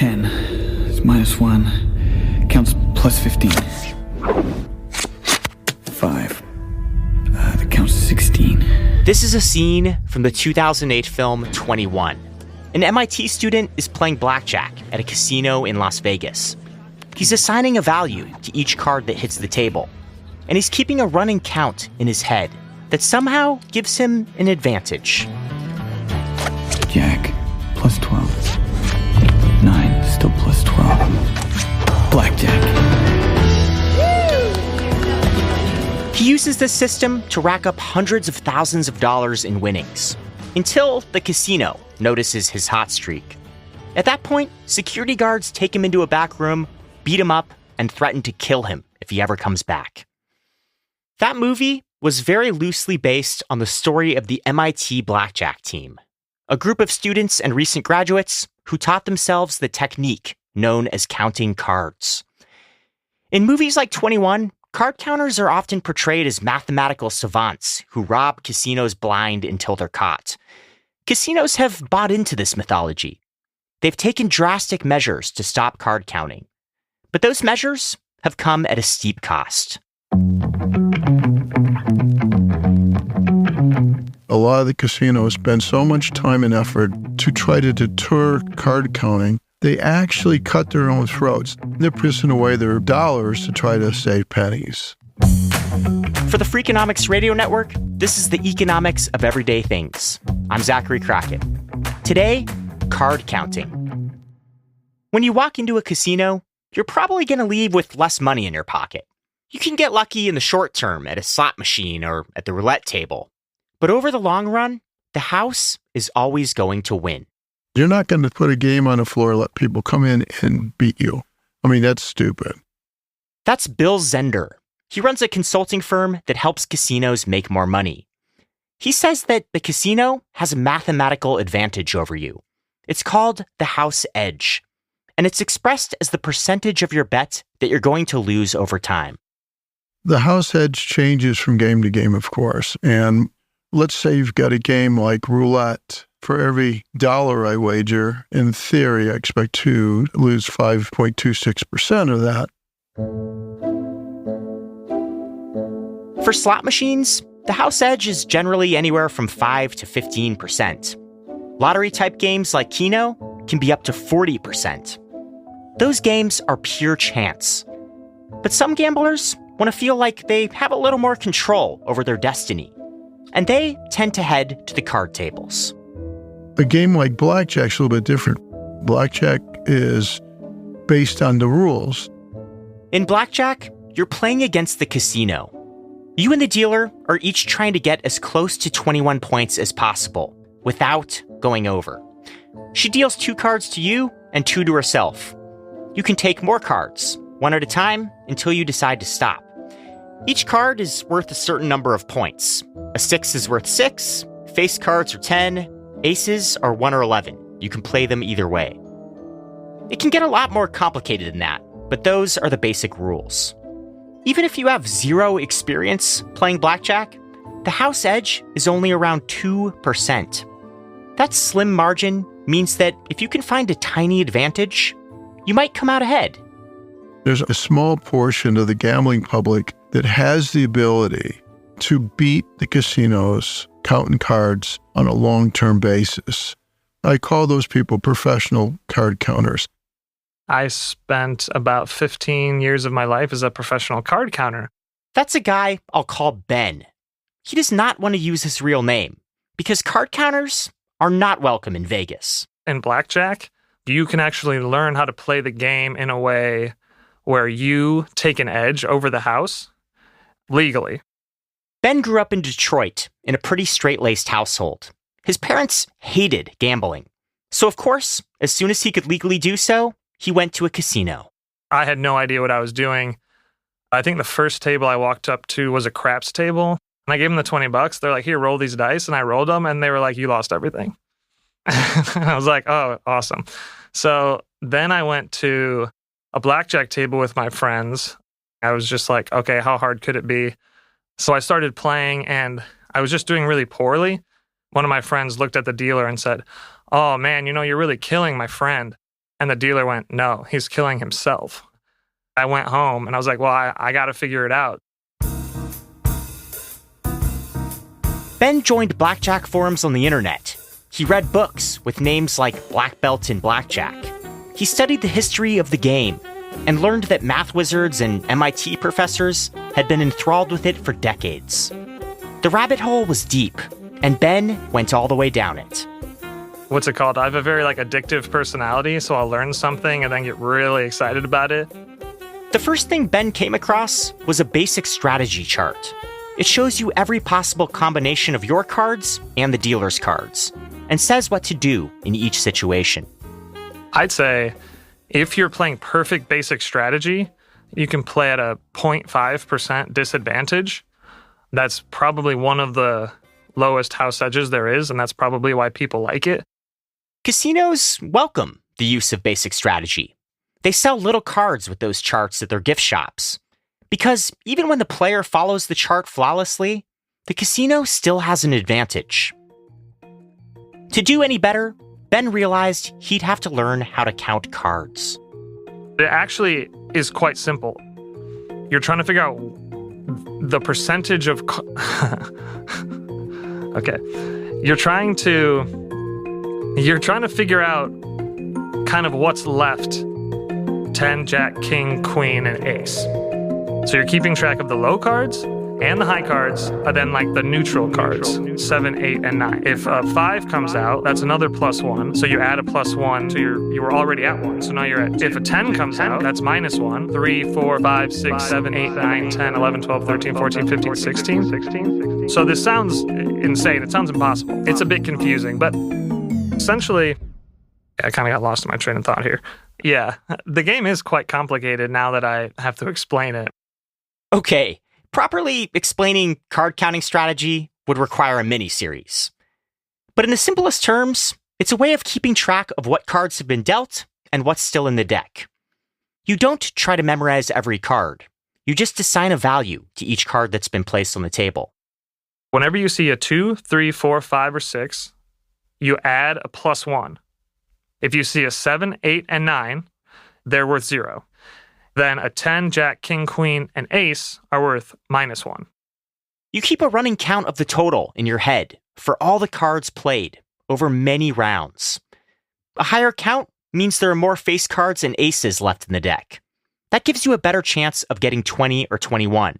10. It's -1. Counts +15. 5. That counts 16. This is a scene from the 2008 film 21. An MIT student is playing blackjack at a casino in Las Vegas. He's assigning a value to each card that hits the table, and he's keeping a running count in his head that somehow gives him an advantage. Jack, +12. 9, still +12. Blackjack. He uses this system to rack up hundreds of thousands of dollars in winnings, until the casino notices his hot streak. At that point, security guards take him into a back room, beat him up, and threaten to kill him if he ever comes back. That movie was very loosely based on the story of the MIT blackjack team, a group of students and recent graduates who taught themselves the technique known as counting cards. In movies like 21, card counters are often portrayed as mathematical savants who rob casinos blind until they're caught. Casinos have bought into this mythology. They've taken drastic measures to stop card counting. But those measures have come at a steep cost. A lot of the casinos spend so much time and effort to try to deter card counting, they actually cut their own throats. They're pissing away their dollars to try to save pennies. For the Freakonomics Radio Network, this is the economics of everyday things. I'm Zachary Crockett. Today, card counting. When you walk into a casino, you're probably going to leave with less money in your pocket. You can get lucky in the short term at a slot machine or at the roulette table. But over the long run, the house is always going to win. You're not going to put a game on the floor and let people come in and beat you. I mean, that's stupid. That's Bill Zender. He runs a consulting firm that helps casinos make more money. He says that the casino has a mathematical advantage over you. It's called the house edge, and it's expressed as the percentage of your bet that you're going to lose over time. The house edge changes from game to game, of course. And let's say you've got a game like roulette. For every dollar I wager, in theory, I expect to lose 5.26% of that. For slot machines, the house edge is generally anywhere from 5 to 15%. Lottery-type games like Keno can be up to 40%. Those games are pure chance. But some gamblers want to feel like they have a little more control over their destiny, and they tend to head to the card tables. A game like blackjack's a little bit different. Blackjack is based on the rules. In blackjack, you're playing against the casino. You and the dealer are each trying to get as close to 21 points as possible without going over. She deals 2 cards to you and 2 to herself. You can take more cards, 1 at a time, until you decide to stop. Each card is worth a certain number of points. A 6 is worth 6, face cards are 10, aces are 1 or 11. You can play them either way. It can get a lot more complicated than that, but those are the basic rules. Even if you have 0 experience playing blackjack, the house edge is only around 2%. That slim margin means that if you can find a tiny advantage, you might come out ahead. There's a small portion of the gambling public that has the ability to beat the casinos counting cards on a long-term basis. I call those people professional card counters. I spent about 15 years of my life as a professional card counter. That's a guy I'll call Ben. He does not want to use his real name because card counters are not welcome in Vegas. In blackjack, you can actually learn how to play the game in a way where you take an edge over the house legally. Ben grew up in Detroit in a pretty straight-laced household. His parents hated gambling. So, of course, as soon as he could legally do so, he went to a casino. I had no idea what I was doing. I think the first table I walked up to was a craps table. And I gave them the $20. They're like, here, roll these dice. And I rolled them, and they were like, you lost everything. I was like, oh, awesome. So then I went to a blackjack table with my friends. I was just like, okay, how hard could it be? So I started playing, and I was just doing really poorly. One of my friends looked at the dealer and said, oh, man, you're really killing my friend. And the dealer went, no, he's killing himself. I went home and I was like, well, I got to figure it out. Ben joined blackjack forums on the internet. He read books with names like Black Belt in Blackjack. He studied the history of the game and learned that math wizards and MIT professors had been enthralled with it for decades. The rabbit hole was deep, and Ben went all the way down it. What's it called? I have a very addictive personality, so I'll learn something and then get really excited about it. The first thing Ben came across was a basic strategy chart. It shows you every possible combination of your cards and the dealer's cards, and says what to do in each situation. I'd say if you're playing perfect basic strategy, you can play at a 0.5% disadvantage. That's probably one of the lowest house edges there is, and that's probably why people like it. Casinos welcome the use of basic strategy. They sell little cards with those charts at their gift shops. Because even when the player follows the chart flawlessly, the casino still has an advantage. To do any better, Ben realized he'd have to learn how to count cards. It actually is quite simple. You're trying to figure out the percentage of... Okay. You're trying to figure out kind of what's left. 10, Jack, King, Queen, and Ace. So you're keeping track of the low cards and the high cards, and then the neutral cards, 7, 8, and 9. If a 5 comes out, that's another +1. So you add a +1, so you were already at 1. So now you're at, if a 10 comes out, that's -1. 3, 4, 5, 6, 7, 8, 9, 10, 11, 12, 13, 14, 15, 16. So this sounds insane. It sounds impossible. It's a bit confusing, but essentially, I kind of got lost in my train of thought here. Yeah, the game is quite complicated now that I have to explain it. Okay, properly explaining card counting strategy would require a mini-series. But in the simplest terms, it's a way of keeping track of what cards have been dealt and what's still in the deck. You don't try to memorize every card. You just assign a value to each card that's been placed on the table. Whenever you see a 2, 3, 4, 5, or 6, you add a +1. If you see a 7, 8, and 9, they're worth 0. Then a 10, Jack, King, Queen, and Ace are worth -1. You keep a running count of the total in your head for all the cards played over many rounds. A higher count means there are more face cards and aces left in the deck. That gives you a better chance of getting 20 or 21.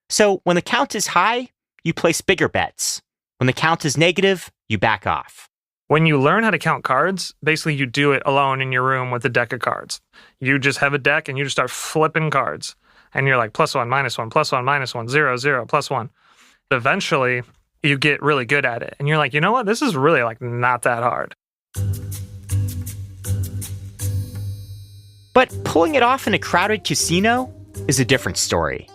So when the count is high, you place bigger bets. When the count is negative, you back off. When you learn how to count cards, basically you do it alone in your room with a deck of cards. You just have a deck and you just start flipping cards. And you're like +1, -1, +1, -1, 0, 0, +1. Eventually, you get really good at it. And you're like, you know what? This is really not that hard. But pulling it off in a crowded casino is a different story.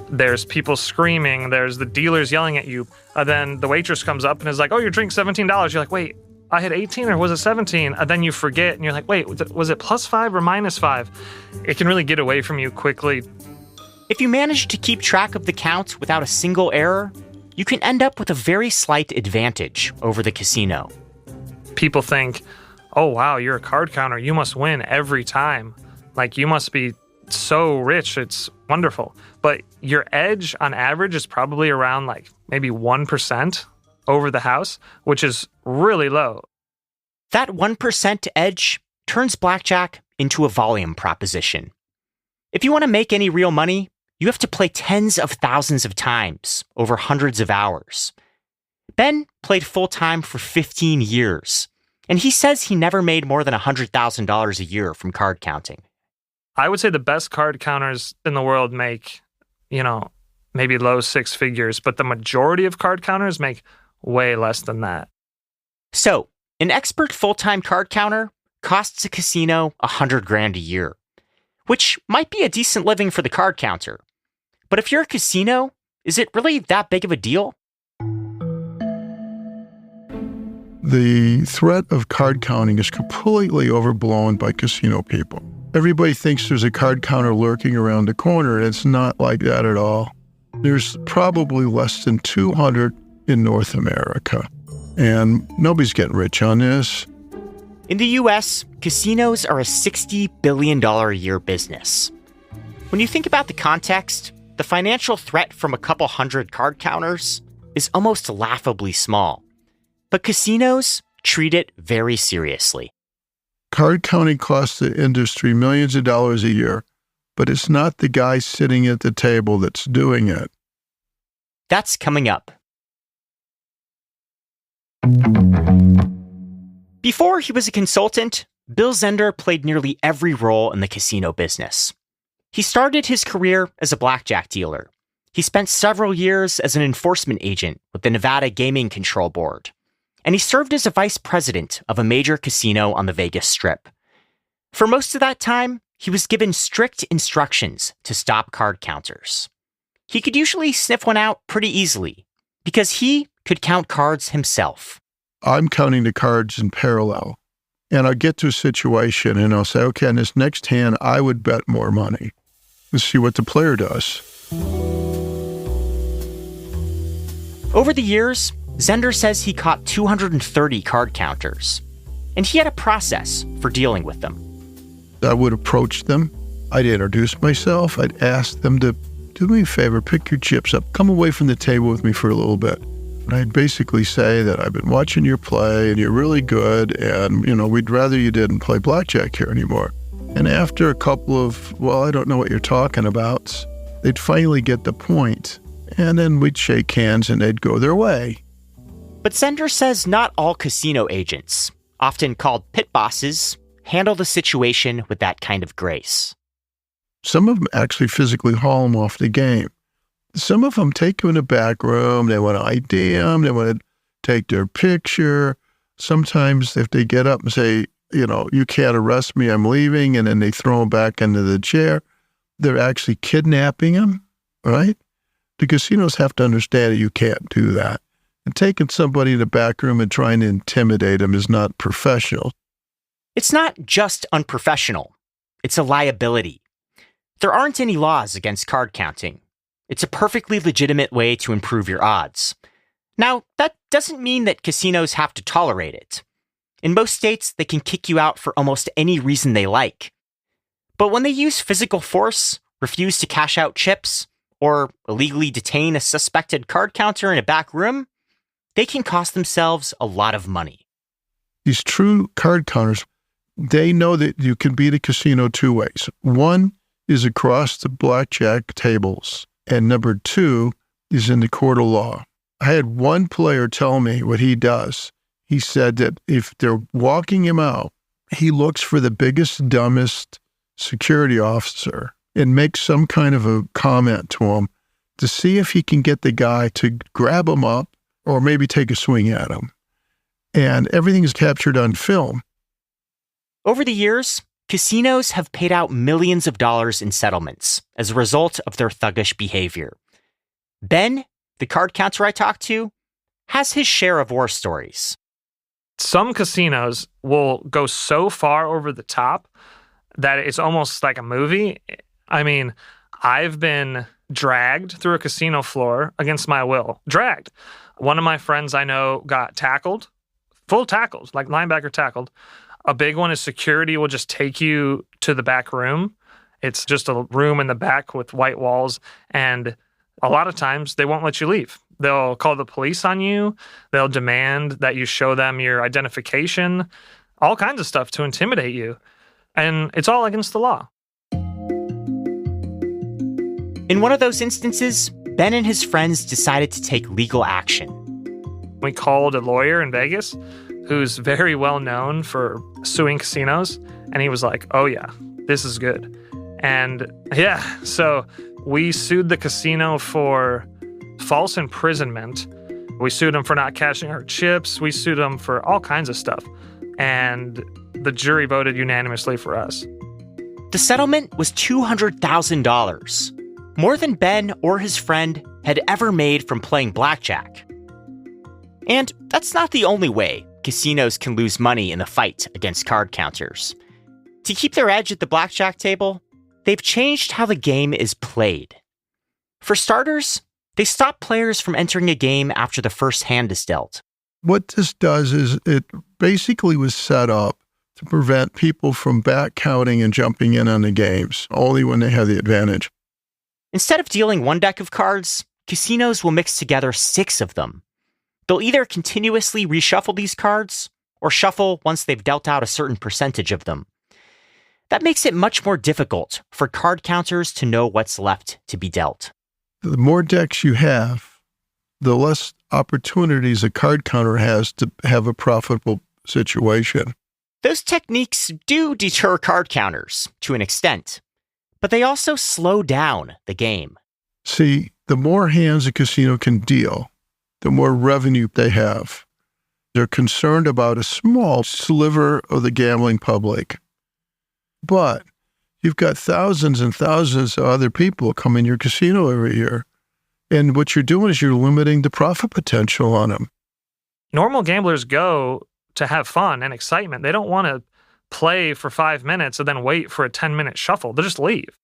There's people screaming. There's the dealers yelling at you. Then the waitress comes up and is like, oh, your drink's $17. You're like, wait, I had 18 or was it 17? And then you forget and you're like, wait, was it +5 or -5? It can really get away from you quickly. If you manage to keep track of the count without a single error, you can end up with a very slight advantage over the casino. People think, oh, wow, you're a card counter. You must win every time. You must be so rich. It's wonderful. But your edge on average is probably around maybe 1% over the house, which is really low. That 1% edge turns blackjack into a volume proposition. If you want to make any real money, you have to play tens of thousands of times over hundreds of hours. Ben played full-time for 15 years, and he says he never made more than $100,000 a year from card counting. I would say the best card counters in the world make, maybe low 6 figures, but the majority of card counters make way less than that. So, an expert full-time card counter costs a casino $100,000 a year, which might be a decent living for the card counter. But if you're a casino, is it really that big of a deal? The threat of card counting is completely overblown by casino people. Everybody thinks there's a card counter lurking around the corner, and it's not like that at all. There's probably less than 200 in North America, and nobody's getting rich on this. In the US, casinos are a $60 billion a year business. When you think about the context, the financial threat from a couple hundred card counters is almost laughably small. But casinos treat it very seriously. Card counting costs the industry millions of dollars a year, but it's not the guy sitting at the table that's doing it. That's coming up. Before he was a consultant, Bill Zender played nearly every role in the casino business. He started his career as a blackjack dealer. He spent several years as an enforcement agent with the Nevada Gaming Control Board. And he served as a vice president of a major casino on the Vegas Strip. For most of that time, he was given strict instructions to stop card counters. He could usually sniff one out pretty easily because he could count cards himself. I'm counting the cards in parallel, and I'll get to a situation and I'll say, okay, on this next hand, I would bet more money. Let's see what the player does. Over the years, Zender says he caught 230 card counters, and he had a process for dealing with them. I would approach them. I'd introduce myself. I'd ask them to do me a favor, pick your chips up, come away from the table with me for a little bit. And I'd basically say that I've been watching your play and you're really good and, we'd rather you didn't play blackjack here anymore. And after a couple of, I don't know what you're talking about, they'd finally get the point, and then we'd shake hands and they'd go their way. But Zender says not all casino agents, often called pit bosses, handle the situation with that kind of grace. Some of them actually physically haul them off the game. Some of them take you in the back room. They want to ID them. They want to take their picture. Sometimes if they get up and say, you can't arrest me, I'm leaving, and then they throw them back into the chair, they're actually kidnapping them, right? The casinos have to understand that you can't do that. And taking somebody in the back room and trying to intimidate them is not professional. It's not just unprofessional. It's a liability. There aren't any laws against card counting. It's a perfectly legitimate way to improve your odds. Now, that doesn't mean that casinos have to tolerate it. In most states, they can kick you out for almost any reason they like. But when they use physical force, refuse to cash out chips, or illegally detain a suspected card counter in a back room, they can cost themselves a lot of money. These true card counters, they know that you can beat a casino two ways. One is across the blackjack tables, and number two is in the court of law. I had one player tell me what he does. He said that if they're walking him out, he looks for the biggest, dumbest security officer and makes some kind of a comment to him to see if he can get the guy to grab him up or maybe take a swing at him. And everything is captured on film. Over the years, casinos have paid out millions of dollars in settlements as a result of their thuggish behavior. Ben, the card counter I talked to, has his share of war stories. Some casinos will go so far over the top that it's almost like a movie. I mean, I've been dragged through a casino floor against my will. Dragged. One of my friends I know got tackled, full tackles, like linebacker tackled. A big one is security will just take you to the back room. It's just a room in the back with white walls, and a lot of times they won't let you leave. They'll call the police on you. They'll demand that you show them your identification, all kinds of stuff to intimidate you. And it's all against the law. In one of those instances, Ben and his friends decided to take legal action. We called a lawyer in Vegas who's very well known for suing casinos. And he was like, oh yeah, this is good. And yeah, so we sued the casino for false imprisonment. We sued them for not cashing our chips. We sued them for all kinds of stuff. And the jury voted unanimously for us. The settlement was $200,000, more than Ben or his friend had ever made from playing blackjack. And that's not the only way casinos can lose money in the fight against card counters. To keep their edge at the blackjack table, they've changed how the game is played. For starters, they stop players from entering a game after the first hand is dealt. What this does is it basically was set up to prevent people from back counting and jumping in on the games, only when they have the advantage. Instead of dealing one deck of cards, casinos will mix together 6 of them. They'll either continuously reshuffle these cards or shuffle once they've dealt out a certain percentage of them. That makes it much more difficult for card counters to know what's left to be dealt. The more decks you have, the less opportunities a card counter has to have a profitable situation. Those techniques do deter card counters to an extent, but they also slow down the game. See, the more hands a casino can deal, the more revenue they have. They're concerned about a small sliver of the gambling public. But you've got thousands and thousands of other people come in your casino every year. And what you're doing is you're limiting the profit potential on them. Normal gamblers go to have fun and excitement. They don't want to play for 5 minutes and then wait for a 10-minute shuffle. They'll just leave.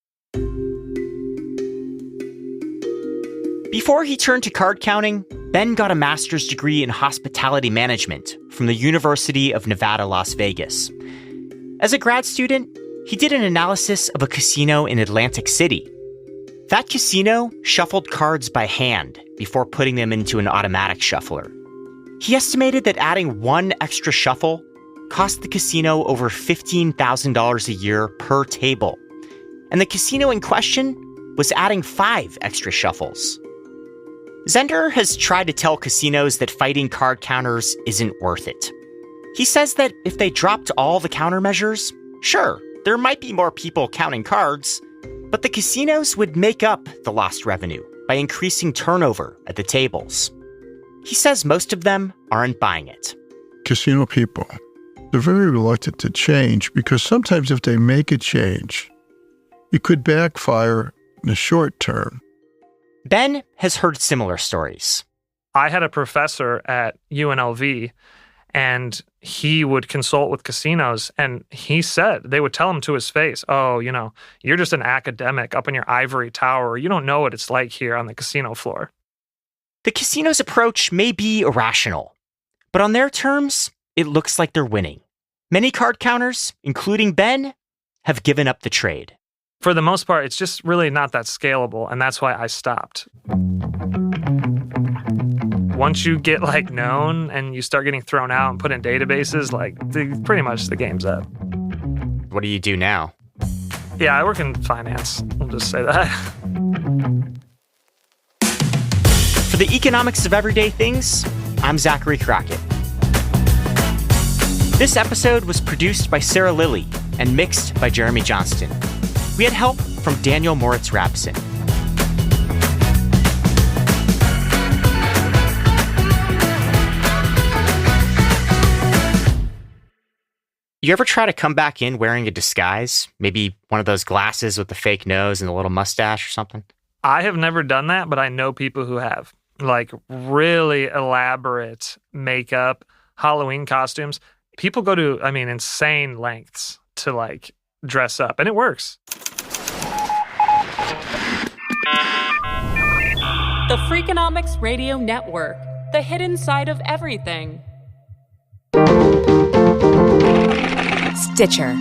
Before he turned to card counting, Ben got a master's degree in hospitality management from the University of Nevada, Las Vegas. As a grad student, he did an analysis of a casino in Atlantic City. That casino shuffled cards by hand before putting them into an automatic shuffler. He estimated that adding one extra shuffle cost the casino over $15,000 a year per table. And the casino in question was adding 5 extra shuffles. Zender has tried to tell casinos that fighting card counters isn't worth it. He says that if they dropped all the countermeasures, sure, there might be more people counting cards, but the casinos would make up the lost revenue by increasing turnover at the tables. He says most of them aren't buying it. Casino people, they're very reluctant to change because sometimes if they make a change, it could backfire in the short term. Ben has heard similar stories. I had a professor at UNLV, and he would consult with casinos, and he said, they would tell him to his face, oh, you're just an academic up in your ivory tower. You don't know what it's like here on the casino floor. The casino's approach may be irrational, but on their terms, it looks like they're winning. Many card counters, including Ben, have given up the trade. For the most part, it's just really not that scalable, and that's why I stopped. Once you get known and you start getting thrown out and put in databases, pretty much the game's up. What do you do now? Yeah, I work in finance. I'll just say that. For the economics of everyday things, I'm Zachary Crockett. This episode was produced by Sarah Lilly and mixed by Jeremy Johnston. We had help from Daniel Moritz-Rapson. You ever try to come back in wearing a disguise? Maybe one of those glasses with the fake nose and the little mustache or something? I have never done that, but I know people who have. Really elaborate makeup, Halloween costumes. People go to, insane lengths to dress up, and it works. The Freakonomics Radio Network, the hidden side of everything. Stitcher.